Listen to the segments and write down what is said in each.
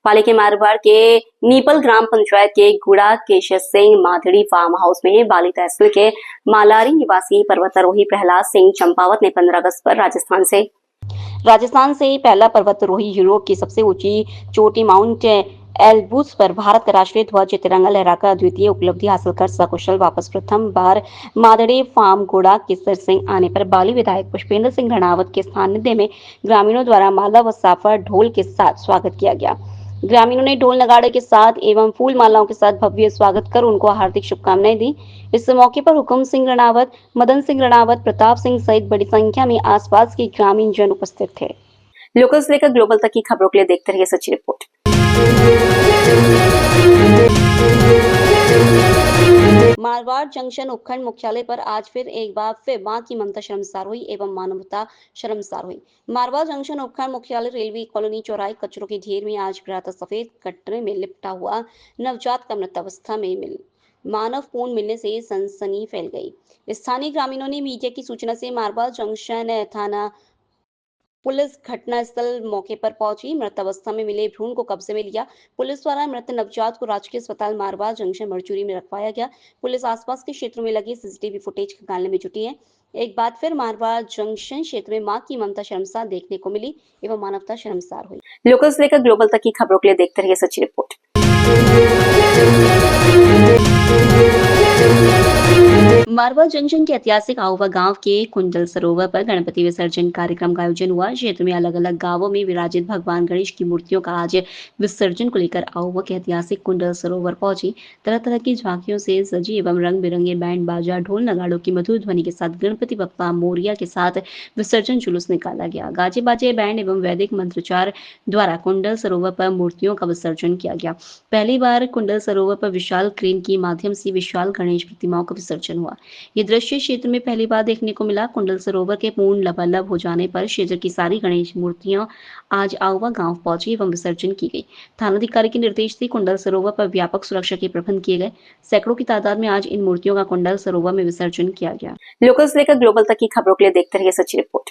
पाली के मारवाड़ के नीपल ग्राम पंचायत के गुड़ा केशर सिंह माधड़ी फार्म हाउस में बाली तहसील के मालारी निवासी पर्वतारोही प्रहलाद सिंह चंपावत ने 15 अगस्त पर राजस्थान से पहला पर्वतारोही यूरोप की सबसे ऊंची चोटी माउंट एल्ब्रूस पर भारत का राष्ट्रीय ध्वज तिरंगा लहराकर अद्वितीय उपलब्धि हासिल कर सकुशल वापस प्रथम बार मादड़े फार्म गुड़ा केसर सिंह आने पर बाली विधायक पुष्पेंद्र सिंह रणावत के सानिध्य में ग्रामीणों द्वारा माला व साफा ढोल के साथ स्वागत किया गया। ग्रामीणों ने ढोल नगाड़े के साथ एवं फूल मालाओं के साथ भव्य स्वागत कर उनको हार्दिक शुभकामनाएं दी। इस मौके पर हुकुम सिंह रणावत, मदन सिंह रणावत, प्रताप सिंह सहित बड़ी संख्या में आसपास के ग्रामीण जन उपस्थित थे। लोकल से लेकर ग्लोबल तक की खबरों के लिए देखते रहिए सच्ची रिपोर्ट। मारवाड़ जंक्शन उपखंड मुख्यालय पर आज फिर एक बार मां की ममता शर्मसार हुई एवं मानवता शर्मसार हुई। मारवाड़ जंक्शन उपखंड मुख्यालय रेलवे कॉलोनी चौराहे कचरों के ढेर में आज प्रातः सफेद कटरे में लिपटा हुआ नवजात का मृत अवस्था में मानव पूर्ण मिलने से सनसनी फैल गई। स्थानीय ग्रामीणों ने मीडिया की सूचना से मारवाड़ जंक्शन थाना पुलिस घटनास्थल मौके पर पहुंची। मृत अवस्था में मिले भ्रूण को कब्जे में लिया। पुलिस द्वारा मृत नवजात को राजकीय अस्पताल मारवाड़ जंक्शन मर्चूरी में रखवाया गया। पुलिस आसपास के क्षेत्रों में लगे सीसीटीवी फुटेज खंगालने में जुटी है। एक बार फिर मारवाड़ जंक्शन क्षेत्र में मां की ममता शर्मसार देखने को मिली एवं मानवता शर्मसार हुई। लोकल से लेकर ग्लोबल तक की खबरों के लिए देखते रहिए सच्ची रिपोर्ट। मारवाड़ जंक्शन के ऐतिहासिक आउवा गांव के कुंडल सरोवर पर गणपति विसर्जन कार्यक्रम का आयोजन हुआ। क्षेत्र में अलग अलग गांवों में विराजित भगवान गणेश की मूर्तियों का आज विसर्जन को लेकर आउवा के ऐतिहासिक कुंडल सरोवर पहुंची। तरह तरह की झांकियों से सजी एवं रंग बिरंगे बैंड बाजा ढोल नगाड़ों की मधुर ध्वनि के साथ गणपति बप्पा मोरिया के साथ विसर्जन जुलूस निकाला गया। गाजे बाजे बैंड एवं वैदिक मंत्रोच्चार द्वारा कुंडल सरोवर पर मूर्तियों का विसर्जन किया गया। पहली बार कुंडल सरोवर पर विशाल क्रेन के माध्यम से विशाल गणेश प्रतिमाओं का विसर्जन हुआ। ये दृश्य क्षेत्र में पहली बार देखने को मिला। कुंडल सरोवर के पूर्ण लबालब हो जाने पर क्षेत्र की सारी गणेश मूर्तियां आज आउवा गांव पहुंची एवं विसर्जन की गई। थानाधिकारी के निर्देश से कुंडल सरोवर पर व्यापक सुरक्षा के प्रबंध किए गए। सैकड़ों की तादाद में आज इन मूर्तियों का कुंडल सरोवर में विसर्जन किया गया। लोकल से लेकर ग्लोबल तक की खबरों के लिए देखते रहिए सच्ची रिपोर्ट।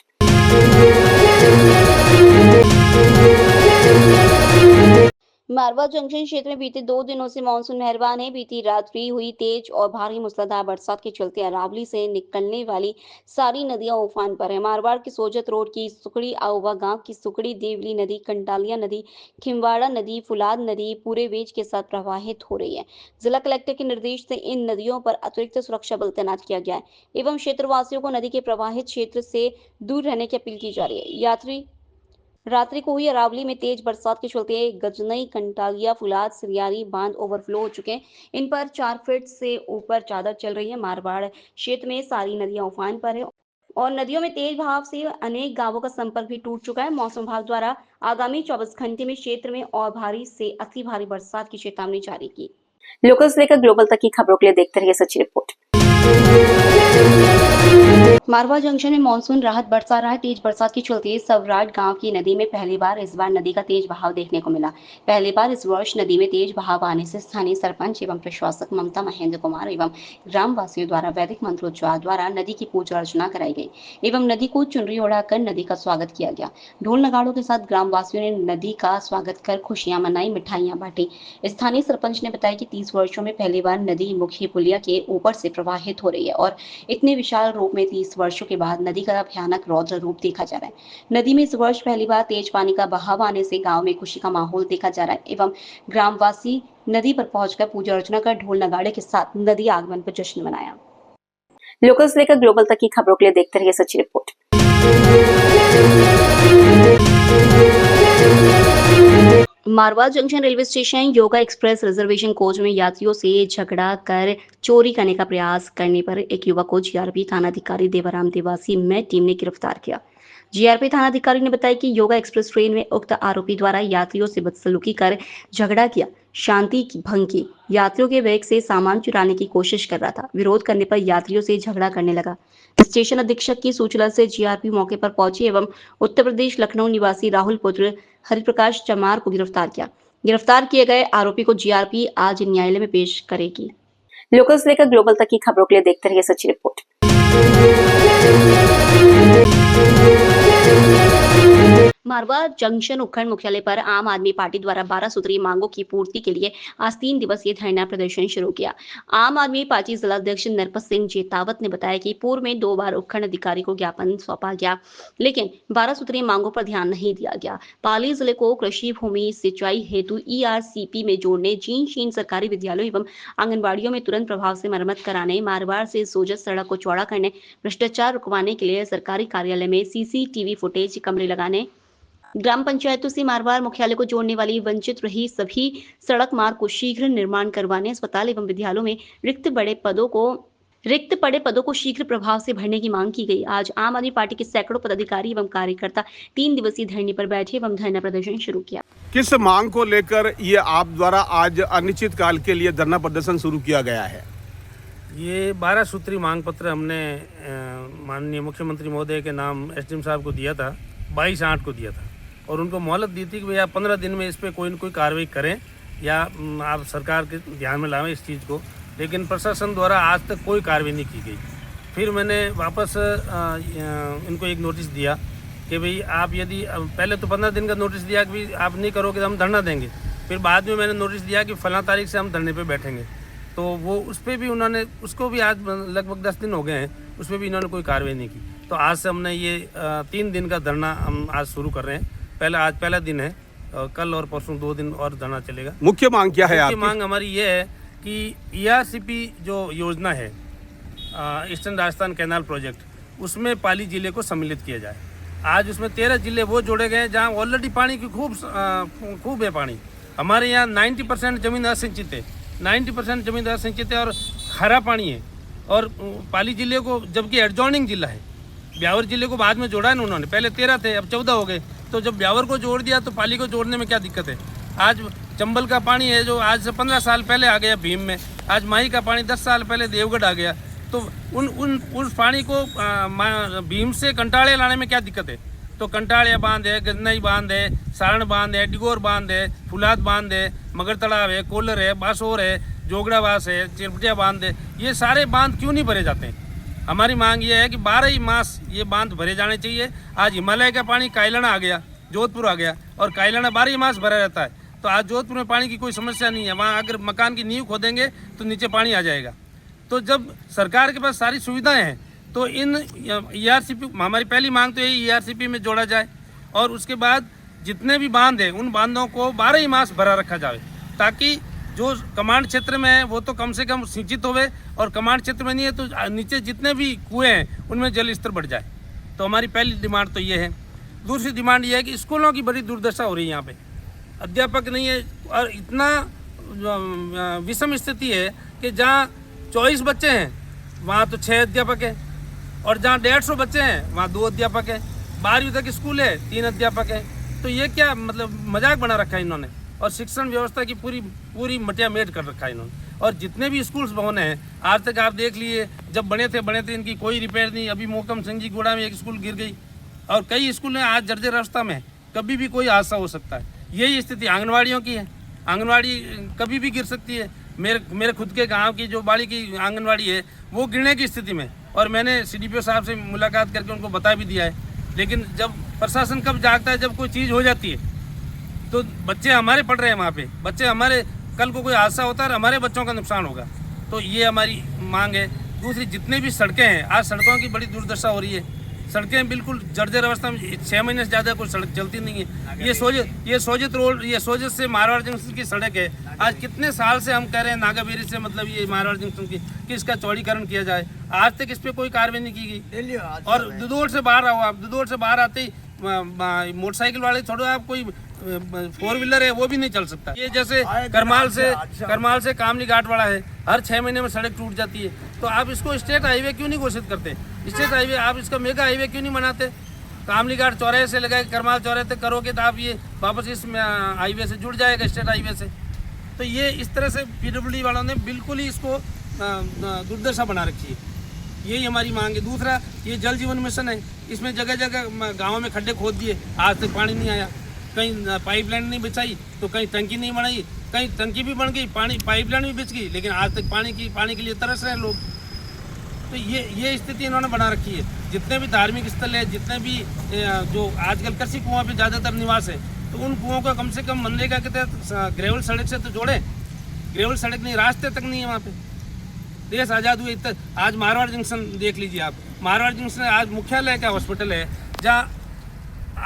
मारवाड़ जंक्शन क्षेत्र में बीते 2 दिनों से मानसून मेहरबान है। बीती रात्रि हुई तेज और भारी मूसलाधार बरसात के चलते अरावली से निकलने वाली सारी नदियां उफान पर है। मारवाड़ की सोजत रोड की सुकड़ी, आउवा गांव की सुकड़ी, देवली नदी, कंटालिया नदी, खिमवाड़ा नदी, फुलाद नदी पूरे वेज के साथ प्रवाहित हो रही है। जिला कलेक्टर के निर्देश से इन नदियों पर अतिरिक्त सुरक्षा बल तैनात किया गया है एवं क्षेत्रवासियों को नदी के प्रवाहित क्षेत्र से दूर रहने की अपील की जा रही है। रात्रि को हुई अरावली में तेज बरसात के चलते गजनई, कंटालिया, फुलाद, सिरियारी बांध ओवरफ्लो हो चुके हैं। इन पर 4 फीट से ऊपर चादर चल रही है। मारवाड़ क्षेत्र में सारी नदियां उफान पर है और नदियों में तेज बहाव से अनेक गांवों का संपर्क भी टूट चुका है। मौसम विभाग द्वारा आगामी 24 घंटे में क्षेत्र में और भारी से अति भारी बरसात की चेतावनी जारी की। लोकल से लेकर ग्लोबल तक की खबरों के लिए देखते रहिए सच्ची रिपोर्ट। मारवाड़ जंक्शन में मानसून राहत बरसा रहा है। तेज बरसात के चलते सवराट गांव की नदी में पहली बार इस बार नदी का तेज बहाव देखने को मिला। पहली बार इस वर्ष नदी में तेज बहाव आने से स्थानीय सरपंच एवं प्रशासक ममता महेंद्र कुमार एवं ग्रामवासियों द्वारा वैदिक मंत्रोच्चार द्वारा नदी की पूजा अर्चना कराई गई एवं नदी को चुनरी ओढ़ाकर नदी का स्वागत किया गया। ढोल नगाड़ों के साथ ग्रामवासियों ने नदी का स्वागत कर खुशियां मनाई, मिठाइयां बांटी। स्थानीय सरपंच ने बताया कि 30 वर्षों में पहली बार नदी मुख्य पुलिया के ऊपर से प्रवाहित हो रही है और इतने विशाल रूप में 30 वर्षों के बाद नदी का भयानक रौद्र रूप देखा जा रहा है। नदी में इस वर्ष पहली बार तेज पानी का बहाव आने से गांव में खुशी का माहौल देखा जा रहा है एवं ग्रामवासी नदी पर पहुंचकर पूजा अर्चना कर ढोल नगाड़े के साथ नदी आगमन पर जश्न मनाया। लोकल से लेकर ग्लोबल तक की खबरों के लिए देखते रहिए सच्ची report. Marwar junction railway station yoga express reservation coach में यात्रियों से झगड़ा कर चोरी करने का प्रयास करने पर एक युवक को जीआरपी थानाधिकारी देवाराम देवासी में टीम ने गिरफ्तार किया। जीआरपी थानाधिकारी ने बताया कि योगा एक्सप्रेस ट्रेन में उक्त आरोपी द्वारा यात्रियों से बदसलूकी कर झगड़ा किया, शांति की भंग की, यात्रियों के बैग से सामान चुराने की कोशिश कर रहा था। विरोध करने पर यात्रियों से झगड़ा करने लगा। स्टेशन अधीक्षक की सूचना से जीआरपी मौके पर पहुंची एवं उत्तर प्रदेश लखनऊ निवासी राहुल पुत्र हरिप्रकाश चमार को गिरफ्तार किया। गिरफ्तार किए गए आरोपी को जीआरपी आज न्यायालय में पेश करेगी। लोकल से लेकर ग्लोबल तक की खबरों के लिए देखते रहिए सच्ची रिपोर्ट। मारवा जंक्शन उपखंड मुख्यालय पर आम आदमी पार्टी द्वारा 12 सूत्रीय मांगों की पूर्ति के लिए आज 3 दिवसीय धरना प्रदर्शन शुरू किया। आम आदमी पार्टी जिला अध्यक्ष नरपत सिंह जेतावत ने बताया कि पूर्व में 2 बार उपखंड अधिकारी को ज्ञापन सौंपा गया, लेकिन 12 सूत्रीय मांगों पर ध्यान नहीं दिया गया। पाली जिले को कृषि भूमि सिंचाई हेतु ERCP में जोड़ने, जीन शीन सरकारी विद्यालयों एवं आंगनबाड़ियों में तुरंत प्रभाव से मरम्मत कराने, मारवाड़ से सोजत सड़क को चौड़ा करने, भ्रष्टाचार रुकवाने के लिए सरकारी कार्यालय में CCTV फुटेज कैमरे लगाने, ग्राम पंचायतों से मारवाड़ मुख्यालय को जोड़ने वाली वंचित रही सभी सड़क मार्ग को शीघ्र निर्माण करवाने, अस्पताल एवं विद्यालयों में रिक्त पड़े पदों को शीघ्र प्रभाव से भरने की मांग की गई। आज आम आदमी पार्टी के सैकड़ों पदाधिकारी एवं कार्यकर्ता 3 दिवसीय धरने पर बैठे एवं धरना प्रदर्शन शुरू किया। किस मांग को लेकर ये आप द्वारा आज अनिश्चित काल के लिए धरना प्रदर्शन शुरू किया गया है? ये 12 सूत्री मांग पत्र हमने माननीय मुख्यमंत्री महोदय के नाम SDM साहब को दिया था, 22/8 को दिया था और उनको मोहलत दी थी कि भैया 15 दिन में इस पर कोई न कोई कार्रवाई करें या आप सरकार के ध्यान में लाएं इस चीज़ को, लेकिन प्रशासन द्वारा आज तक कोई कार्रवाई नहीं की गई। फिर मैंने वापस इनको एक नोटिस दिया कि भाई आप यदि पहले तो 15 दिन का नोटिस दिया कि भाई आप नहीं करोगे तो हम धरना देंगे। फिर बाद में मैंने नोटिस दिया कि फलां तारीख से हम धरने पे बैठेंगे, तो वो उस पर भी उन्होंने, उसको भी आज लगभग 10 दिन हो गए हैं, उस पर भी इन्होंने कोई कार्रवाई नहीं की। तो आज से हमने ये 3 दिन का धरना हम आज शुरू कर रहे हैं। आज पहला दिन है, कल और परसों 2 दिन और धरना चलेगा। मुख्य मांग क्या है आपकी? मुख्य मांग हमारी ये है कि ERCP जो योजना है, ईस्टर्न राजस्थान कैनाल प्रोजेक्ट, उसमें पाली जिले को सम्मिलित किया जाए। आज उसमें 13 जिले वो जोड़े गए हैं जहाँ ऑलरेडी पानी की खूब है पानी। हमारे यहाँ 90% जमीन असिंचित है, 90% जमीन असिंचित है और हरा पानी है। और पाली जिले को, जबकि एडजॉइनिंग जिला है, ब्यावर जिले को बाद में जोड़ा है ना उन्होंने, पहले 13 थे अब 14 हो गए। तो जब ब्यावर को जोड़ दिया तो पाली को जोड़ने में क्या दिक्कत है? आज चंबल का पानी है जो आज से 15 साल पहले आ गया भीम में, आज माही का पानी 10 साल पहले देवगढ़ आ गया। तो उस पानी को भीम से कंटाले लाने में क्या दिक्कत है? तो कंटाड़िया बांध है, गजनई बांध है, सारण बांध है, डिगोर बांध है, फुलाद बांध है, मगर तालाब है, कोलर है, बासोर है, जोगड़ावास है, चिरपटिया बांध है। ये सारे बांध क्यों नहीं भरे जाते हैं? हमारी मांग ये है कि 12 ही मास ये बांध भरे जाने चाहिए। आज हिमालय का पानी कायलाना आ गया, जोधपुर आ गया, और कायलाना 12 ही मास भरा रहता है। तो आज जोधपुर में पानी की कोई समस्या नहीं है। वहाँ अगर मकान की नींव खोदेंगे तो नीचे पानी आ जाएगा। तो जब सरकार के पास सारी सुविधाएं हैं तो इन ERCP, हमारी पहली मांग तो यही ERCP में जोड़ा जाए और उसके बाद जितने भी बांध हैं उन बांधों को 12 ही मास भरा रखा जाए, ताकि जो कमांड क्षेत्र में है वो तो कम से कम सिंचित होवे, और कमांड क्षेत्र में नहीं है तो नीचे जितने भी कुएँ हैं उनमें जल स्तर बढ़ जाए। तो हमारी पहली डिमांड तो ये है। दूसरी डिमांड ये है कि स्कूलों की बड़ी दुर्दशा हो रही है। यहाँ पे अध्यापक नहीं है और इतना विषम स्थिति है कि जहाँ 24 बच्चे हैं वहाँ तो 6 अध्यापक हैं, और जहाँ 150 बच्चे हैं वहाँ 2 अध्यापक हैं। 12वीं तक स्कूल है, 3 अध्यापक हैं। तो ये क्या मतलब मजाक बना रखा है इन्होंने, और शिक्षण व्यवस्था की पूरी मटियामेट कर रखा है इन्होंने। और जितने भी स्कूल्स बने हैं आज तक आप देख लिए, जब बने थे इनकी कोई रिपेयर नहीं। अभी मोहकम सिंह जी गोड़ा में एक स्कूल गिर गई और कई स्कूल हैं आज जर्जर अवस्था में, कभी भी कोई हादसा हो सकता है। यही स्थिति आंगनवाड़ियों की है, आंगनवाड़ी कभी भी गिर सकती है। मेरे खुद के गांव की जो बाड़ी की आंगनवाड़ी है वो गिरने की स्थिति में, और मैंने CDPO साहब से मुलाकात करके उनको बता भी दिया है। लेकिन जब प्रशासन कब जागता है, जब कोई चीज़ हो जाती है। तो बच्चे हमारे पढ़ रहे हैं वहाँ पे, बच्चे हमारे, कल को कोई हादसा होता है हमारे बच्चों का नुकसान होगा। तो ये हमारी मांग है। दूसरी, जितने भी सड़कें हैं आज सड़कों की बड़ी दुर्दशा हो रही है। सड़कें बिल्कुल जर्जर अवस्था में, 6 महीने से ज़्यादा कोई सड़क चलती नहीं है। ये सोजत रोड, ये सोजत से मारवाड़ जंक्शन की सड़क है। आज कितने साल से हम कह रहे हैं नागाबेरी से, मतलब ये मारवाड़ जंक्शन की, कि इसका चौड़ीकरण किया जाए। आज तक इस पर कोई कार्रवाई नहीं की गई। और दुदोड़ से बाहर आओ आप, दुदोड़ से बाहर आते ही मोटरसाइकिल वाले छोड़ो, आप कोई 4 व्हीलर है वो भी नहीं चल सकता। ये जैसे करमाल से कामली घाट वाला है, हर 6 महीने में सड़क टूट जाती है। तो आप इसको स्टेट हाईवे क्यों नहीं घोषित करते? स्टेट हाईवे आप इसका मेगा हाईवे क्यों नहीं बनाते? कामली घाट चौराहे से लगा के करमाल चौराहे तक करोगे तो आप ये वापस इस हाईवे से जुड़ जाएगा, स्टेट हाईवे से। तो ये इस तरह से PWD वालों ने बिल्कुल ही इसको दुर्दशा बना रखी है। यही हमारी मांग है। दूसरा, ये जल जीवन मिशन है, इसमें जगह जगह गाँव में खड्डे खोद दिए, आज तक पानी नहीं आया। कहीं पाइपलाइन नहीं बिछाई तो कहीं टंकी नहीं बनाई, कहीं टंकी भी बन गई, पानी पाइपलाइन भी बिछ गई, लेकिन आज तक पानी के लिए तरस रहे हैं लोग। तो ये स्थिति इन्होंने बना रखी है। जितने भी धार्मिक स्थल है, जितने भी जो आजकल कृषि कुआं पे ज़्यादातर निवास है, तो उन कुओं को कम से कम मनरेगा के तहत ग्रेवल सड़क से तो जोड़े। ग्रेवल सड़क नहीं, रास्ते तक नहीं है वहाँ पे। देश आज़ाद हुए तक आज मारवाड़ जंक्शन देख लीजिए आप। मारवाड़ जंक्शन आज मुख्यालय का हॉस्पिटल है, जहाँ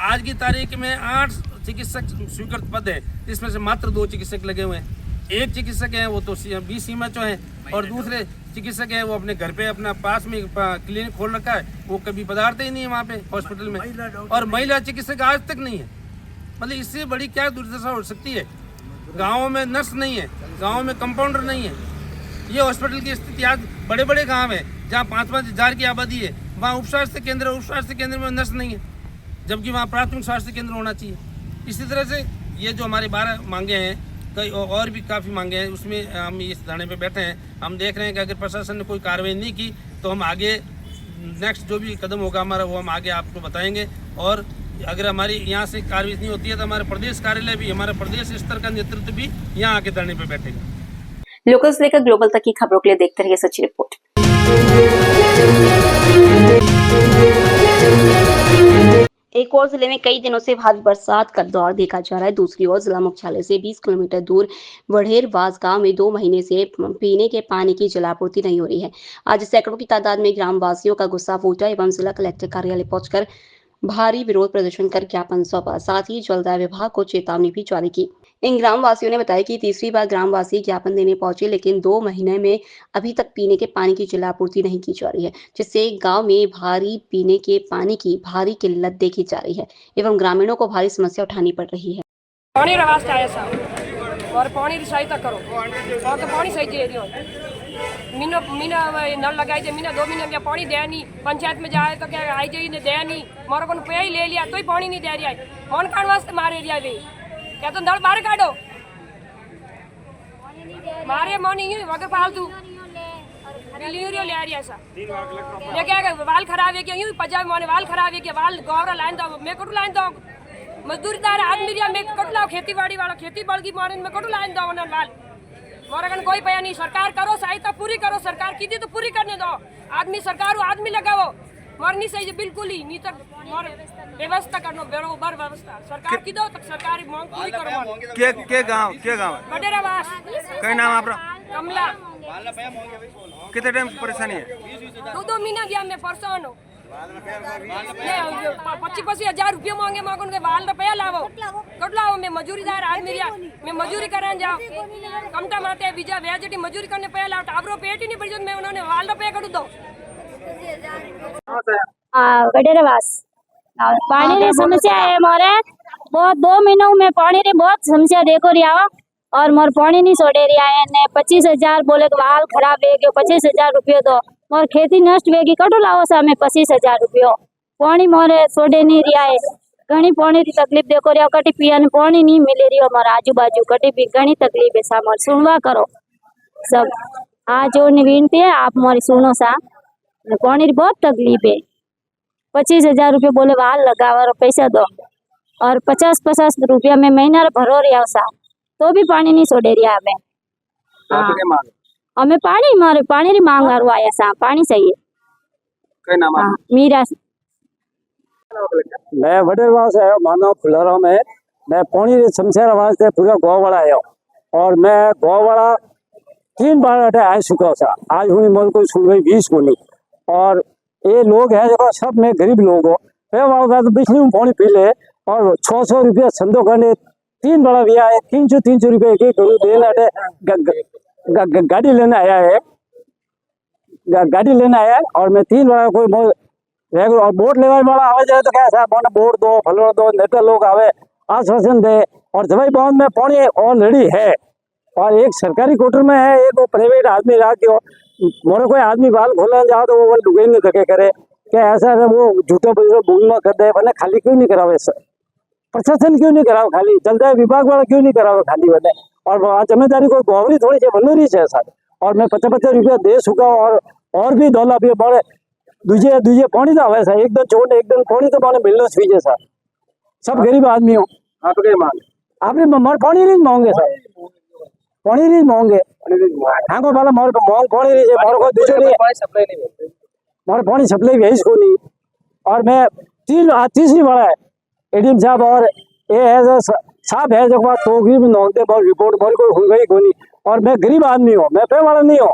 आज की तारीख में 8 चिकित्सक स्वीकृत पद है, जिसमें से मात्र 2 चिकित्सक लगे हुए हैं। एक चिकित्सक है वो तो BCMHO है, और दूसरे चिकित्सक है वो अपने घर पे अपना पास में क्लिनिक खोल रखा है, वो कभी पधारते ही नहीं है वहाँ पे हॉस्पिटल में। और महिला चिकित्सक आज तक नहीं है। मतलब इससे बड़ी क्या दुर्दशा हो सकती है। गाँव में नर्स नहीं है, गाँव में कंपाउंडर नहीं है। ये हॉस्पिटल की स्थिति आज बड़े बड़े गाँव है जहाँ 5-5 हज़ार की आबादी है, वहाँ उप स्वास्थ्य केंद्र में नर्स नहीं है, जबकि वहाँ प्राथमिक स्वास्थ्य केंद्र होना चाहिए। इसी तरह से ये जो हमारे 12 मांगे हैं, कई और भी काफ़ी मांगे हैं, उसमें हम इस धरने पे बैठे हैं। हम देख रहे हैं कि अगर प्रशासन ने कोई कार्रवाई नहीं की तो हम आगे नेक्स्ट जो भी कदम होगा हमारा, वो हम आगे आपको बताएंगे। और अगर हमारी यहाँ से कार्रवाई नहीं होती है तो हमारे प्रदेश कार्यालय भी, हमारा प्रदेश स्तर का नेतृत्व भी यहाँ आके धरने पे बैठेगा। लोकल से लेकर ग्लोबल तक की खबरों के लिए देखते रहिए सच्ची रिपोर्ट। एक और जिले में कई दिनों से भारी बरसात का दौर देखा जा रहा है। दूसरी ओर जिला मुख्यालय से 20 किलोमीटर दूर वढ़ेरवास गांव में 2 महीने से पीने के पानी की जलापूर्ति नहीं हो रही है। आज सैकड़ों की तादाद में ग्रामवासियों का गुस्सा फूटा एवं जिला कलेक्टर कार्यालय पहुंचकर भारी विरोध प्रदर्शन कर ज्ञापन सौंपा। साथ ही जलदाय विभाग को चेतावनी भी जारी की। इन ग्रामवासियों ने बताया कि तीसरी बार ग्रामवासी ज्ञापन देने पहुंचे, लेकिन 2 महीने में अभी तक पीने के पानी की जलापूर्ति नहीं की जा रही है, जिससे गांव में भारी पीने के पानी की भारी किल्लत देखी जा रही है एवं ग्रामीणों को भारी समस्या उठानी पड़ रही है। पानी रास्ते आया साहब और पानी की सहायता करो और तो पानी सही दे दियो। मीना नल लगाई दे, मीना 2 महीने में पानी दे नहीं। पंचायत में जाए तो क्या आई जी ने दे नहीं, मोर को पे ही ले लिया तो ही पानी नहीं दे रहा है। कौन काट वास्ते मारे रिया वे क्या तो नल बाहर काटो मारे मोनी वगैरह फालतू लियो ले आ रही ऐसा ये क्या वाल खराब है क्या यूं पजामे मोने वाल खराब है क्या वाल गौरा लाइन दो मैं कटू लाइन दो मजदूरदार आदमी रिया मैं कटू लाओ खेती बाड़ी वाला खेती बड़गी मारे में कटू लाइन दो ना वाल मोरगन कोई पया नहीं। सरकार करो सहायता पूरी करो, सरकार की दी तो पूरी करने दो। आदमी सरकार आदमी लगाओ मरनी सही बिल्कुल ही नहीं तक व्यवस्था करनो बरोबर व्यवस्था सरकार की दो तक सरकारी मांग पूरी करो। के गांव वढ़ेरवास कई नाम आपका कमला कितने टाइम परेशानी है? 2 महीना गया मैं परेशान हूँ। 25-25 हजार रुपये मांगे मांगो के वाल रुपया लावो कट लाओ। मैं मजूरीदार आदमी मैं मजूरी कराने जाओ कमटा माते बीजा वेजटी मजूरी करने पे लाओ टाबरो पेट ही नहीं पड़ी मैं उन्होंने वाल रुपया कट दो। वढ़ेरवास पानी की समस्या है मोरे बहुत 2 महीनों में पानी की बहुत समस्या देखो रिया और मोर पानी नहीं छोड़े रिया है ने 25,000 बोले वाल खराब है 25,000 रुपये दो मोर खेती नष्ट वेगी कटो लाओ सा में 25,000 रुपये पानी मोरे छोड़े नहीं रिया है। घनी पानी की तकलीफ देखो रिया कटी पिया ने पानी नहीं मिले रही हमारे आजू बाजू कटी भी घनी तकलीफ है सा मोर सुनवा करो सब आज जो विनती है आप मोरी सुनो सा पानी की बहुत तकलीफ है। 25,000 रुपये बोले वाल लगावा पैसा दो और 50-50 रुपया में महीना भरो रिया सा तो भी पानी नहीं छोड़े रिया हमें। हमें पानी री मांग आया सा पानी चाहिए। मीरा मैं वढ़ेरवास आयो मानो फुलारा में मैं पानी की समस्या वास्ते पूरा गाँव वाला आयो और मैं गाँव वाला 3 बार अटे आ चुका था। आज हूँ मोर कोई सुन रही 20 को नहीं और ये लोग है जो सब में गरीब लोग हो तो बिजली में पानी पी ले और 600 रुपया संदो करने 3 बड़ा भी आए 300 रुपये एक गाड़ी लेना आया है और मैं 3 बड़ा कोई रेगुलर वोट लेने वाला आवे जाए तो क्या साहब वोट दो फलो दो नेता लोग आवे आश्वासन दे और जब बांध में पानी ऑलरेडी है और एक सरकारी क्वार्टर में है एक प्राइवेट आदमी ला के मोरे कोई आदमी बाल खोलने जाओ तो वो डुबे नहीं धके करे क्या ऐसा वो झूठा बुलमा कर दे बने खाली क्यों नहीं करावे सर प्रशासन क्यों नहीं करावे खाली जलदाय विभाग वाला क्यों नहीं करावे खाली बने और जिम्मेदारी कोई गोवरी थोड़ी सी बन रही है सर और मैं 50-50 रुपया दे चुका और भी दौला भी बड़े दूजे पानी तो आवे सर एकदम छोटे एकदम पानी तो मैंने मिलना चाहिए सर सब गरीब आदमी हो आपके मांग आपने पानी नहीं मांगे सर पानी नहीं मांगे हाँको वाला मोर मोंग पानी नहीं है, मोर को दूसरे नहीं मोर पानी सप्लाई भी है इसको नहीं। और मैं तीसरी बार है एडीएम साहब और ये है जो साहब है जो बात टोकरी में नौकते बहुत रिपोर्ट मोर को हुई गई कोनी। और मैं गरीब आदमी हूँ, मैं पे वाला नहीं हूँ।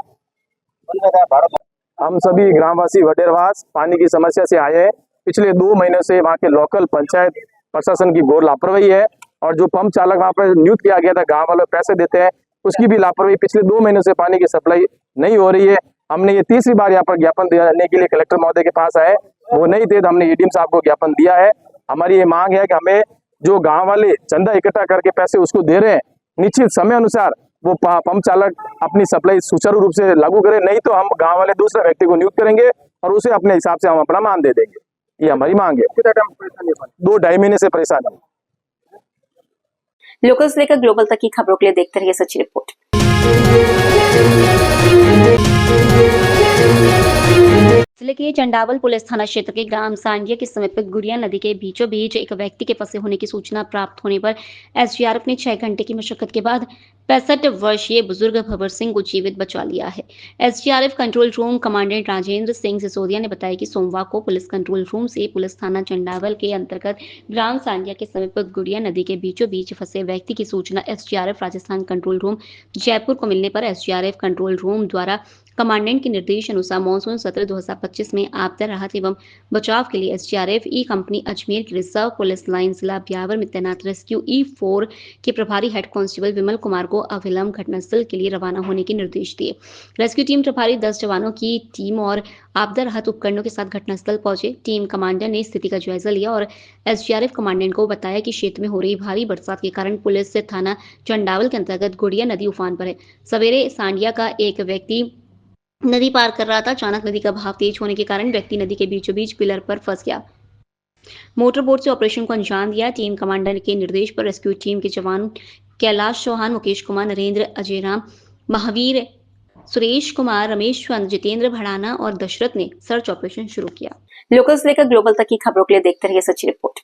हम सभी ग्रामवासी वडेरवास पानी की समस्या से आए हैं। पिछले 2 महीनों से वहाँ के लोकल पंचायत प्रशासन की घोर लापरवाही है और जो पंप चालक वहाँ पर नियुक्त किया गया था, गांव वालों पैसे देते हैं, उसकी भी लापरवाही। पिछले 2 महीनों से पानी की सप्लाई नहीं हो रही है। हमने ये तीसरी बार यहाँ पर ज्ञापन देने के लिए कलेक्टर महोदय के पास आए, वो नहीं थे तो हमने एडीएम साहब को ज्ञापन दिया है। हमारी ये मांग है कि हमें जो गाँव वाले चंदा इकट्ठा करके पैसे उसको दे रहे हैं, निश्चित समय अनुसार वो पंप चालक अपनी सप्लाई सुचारू रूप से लागू करे, नहीं तो हम गांव वाले दूसरे व्यक्ति को नियुक्त करेंगे और उसे अपने हिसाब से हम अपना मान दे देंगे। ये हमारी मांग है। 2-2.5 महीने से परेशान है। लोकल से लेकर ग्लोबल तक की खबरों के लिए देखते रहिए सच्ची रिपोर्ट। जिले के चंडावल पुलिस थाना क्षेत्र के ग्राम सांडिया के समीप गुड़िया नदी के बीचों बीच एक व्यक्ति के फंसे होने की सूचना प्राप्त होने पर एसडीआरएफ ने 6 घंटे की मशक्कत के बाद 65 वर्षीय बुजुर्ग भवर सिंह को जीवित बचा लिया है। SDRF control room commandant Rajendra Singh Sisodia ने बताया कि सोमवार को पुलिस कंट्रोल रूम से पुलिस थाना चंडावल के अंतर्गत ग्राम सांडिया के समीप गुड़िया नदी के बीचों बीच फंसे व्यक्ति की सूचना SDRF Rajasthan control room Jaipur को मिलने पर एसडीआरएफ कंट्रोल रूम द्वारा कमांडेंट के निर्देश अनुसार मानसून सत्र 2025 में आपदा राहत एवं बचाव के लिए एसडीआरएफ ई कंपनी अजमेर की रिजर्व पुलिस लाइन जिला ब्यावर में तैनात रेस्क्यू E4 के प्रभारी हेड कांस्टेबल विमल कुमार को अविलंब घटनास्थल के लिए रवाना होने के निर्देश दिए। रेस्क्यू टीम प्रभारी 10 जवानों की टीम और आपदा राहत उपकरणों के साथ घटनास्थल पहुंचे। टीम कमांडर ने स्थिति का जायजा लिया और एसडीआरएफ कमांडेंट को बताया कि क्षेत्र में हो रही भारी बरसात के कारण पुलिस से थाना चंडावल के अंतर्गत गुड़िया नदी उफान पर है। सवेरे सांडिया का एक व्यक्ति नदी पार कर रहा था। अचानक नदी का बहाव तेज होने के कारण व्यक्ति नदी के बीचों बीच पिलर पर फंस गया। मोटर बोट से ऑपरेशन को अंजाम दिया। टीम कमांडर के निर्देश पर रेस्क्यू टीम के जवान कैलाश चौहान, मुकेश कुमार, नरेंद्र, अजय राम, महावीर, सुरेश कुमार, रमेश चंद, जितेंद्र भड़ाना और दशरथ ने सर्च ऑपरेशन शुरू किया। लोकल से लेकर ग्लोबल तक की खबरों के लिए देखते रहिए सच्ची रिपोर्ट।